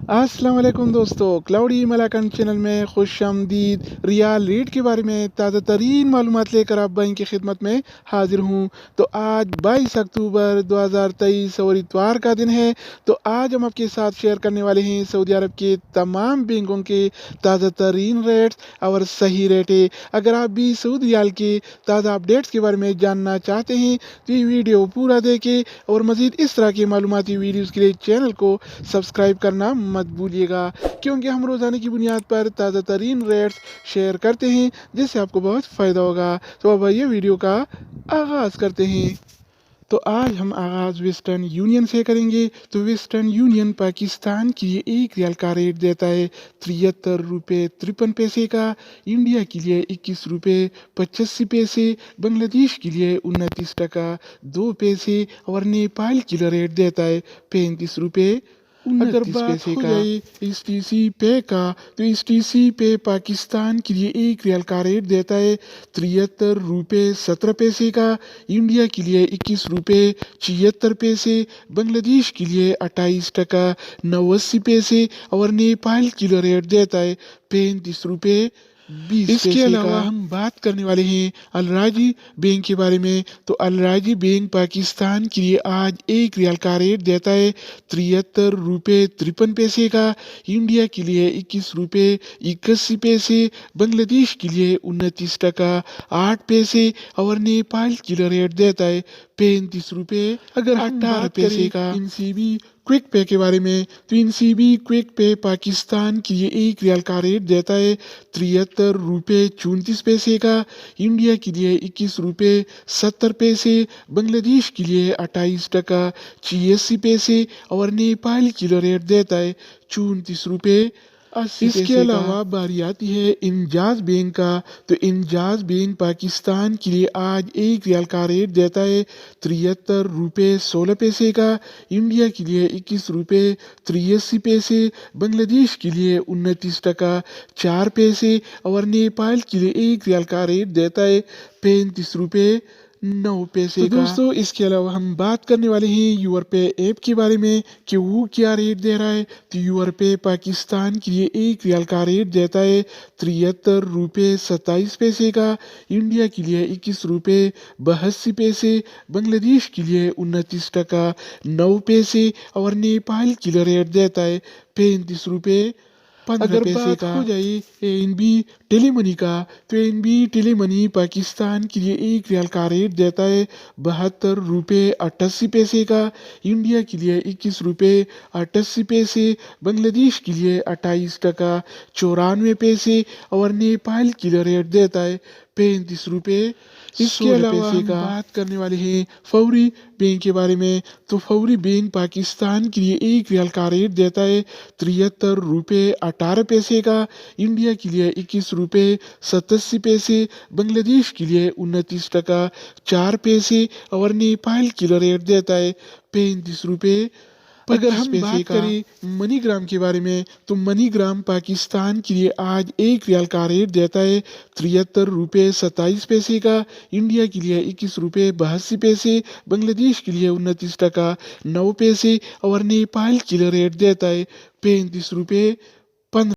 अस्सलाम वालेकुम दोस्तों, क्लाउडी मलाकन चैनल में खुश आमदीद। रियाल रेट के बारे में ताज़ा तरीन मालूमात लेकर आप भाई की खिदमत में हाजिर हूँ। तो आज 22 अक्टूबर 2023 और इतवार का दिन है। तो आज हम आपके साथ शेयर करने वाले हैं सऊदी अरब के तमाम बैंकों के ताज़ा तरीन रेट्स और सही रेट है। अगर आप भी सऊदी रियाल के ताज़ा अपडेट्स के बारे में जानना चाहते हैं तो ये वीडियो पूरा देखें और मज़ीद इस तरह के मालूमाती वीडियोज़ के लिए चैनल को सब्सक्राइब करना मत भूलिएगा, क्योंकि हम रोज़ाना की बुनियाद पर ताज़ा तरीन रेट्स शेयर करते हैं जिससे आपको बहुत फ़ायदा होगा। तो अब ये वीडियो का आगाज़ करते हैं। तो आज हम आगाज़ वेस्टर्न यूनियन से करेंगे। तो वेस्टर्न यूनियन पाकिस्तान के लिए एक रियाल का रेट देता है 73 रुपये 53 पैसे का, इंडिया के लिए 21 रुपये 85 पैसे, बांग्लादेश के लिए 29 टका 2 पैसे और नेपाल के लिए रेट देता है 35 रुपये 29 पैसे का। एस टी सी पे का, तो एस टी सी पे पाकिस्तान के लिए एक रियाल का रेट देता है 73 रुपये 17 पैसे का, इंडिया के लिए 21 रुपये 76 पैसे, बांग्लादेश के लिए 28 टका 89 पैसे और नेपाल के लिए रेट देता है 35 रुपये 20 इसके अलावा हम बात करने वाले हैं अल राजी बैंक के बारे में। तो अल राजी बैंक पाकिस्तान के लिए आज एक रियाल का रेट देता है 73 रुपये 53 पैसे का, इंडिया के लिए 21 रुपये 81 पैसे, बांग्लादेश के लिए 29 टका 8 पैसे और नेपाल के लिए रेट देता है 35 रुपये 18 पैसे का। एनसीबी क्विक पे के बारे में, तो एनसीबी क्विक पे पाकिस्तान के लिए एक रियाल का रेट देता है 73 रुपये 34 पैसे का, इंडिया के लिए 21 रुपये 70 पैसे, बांग्लादेश के लिए 28 टका 86 पैसे और नेपाल के लिए रेट देता है 34 रुपये 80 पैसे। इसके अलावा बारी आती है इंजाज बैंक का। तो इंजाज बैंक पाकिस्तान के लिए आज एक रियाल का रेट देता है 73 रुपये 16 पैसे का, इंडिया के लिए 21 रुपये 83 पैसे, बांग्लादेश के लिए 29 टका 4 पैसे और नेपाल के लिए एक रियाल का रेट देता है 35 रुपये 9 पैसे का। दोस्तों इसके अलावा हम बात करने वाले हैं यूर पे ऐप के बारे में कि वो क्या रेट दे रहा है। तो यूर पे पाकिस्तान के लिए एक रियाल का रेट देता है 73 रुपये 27 पैसे का, इंडिया के लिए 21 रुपये 82 पैसे, बांग्लादेश के लिए 29 टका 9 पैसे और नेपाल के लिए रेट देता है 35 रुपये 15 पैसे का। हो जाए एनबी टेलीमनी का, तो एनबी टेलीमनी पाकिस्तान के लिए एक रियाल का रेट देता है 72 रुपये 88 पैसे का, इंडिया के लिए 21 रुपये 88 पैसे, बांग्लादेश के लिए 28 टका 94 पैसे और नेपाल के लिए रेट देता है 35 रुपये। इसके अलावा हम बात करने वाले हैं फौरी बैंक के बारे में। तो फौरी बैंक पाकिस्तान के लिए एक रियाल का रेट देता है 73 रुपये 18 पैसे का, इंडिया के लिए 21 रुपये 87 पैसे, बांग्लादेश के लिए 29 टका 4 पैसे और नेपाल के लिए रेट देता है 35 रुपये। अगर हम बात करें मनीग्राम के बारे में, तो मनीग्राम पाकिस्तान के लिए आज एक रियाल का रेट देता है 73 रुपये 27 पैसे का, इंडिया के लिए 21 रुपये 82 पैसे, बांग्लादेश के लिए 29 टका 9 पैसे और नेपाल के लिए रेट देता है 35 रुपये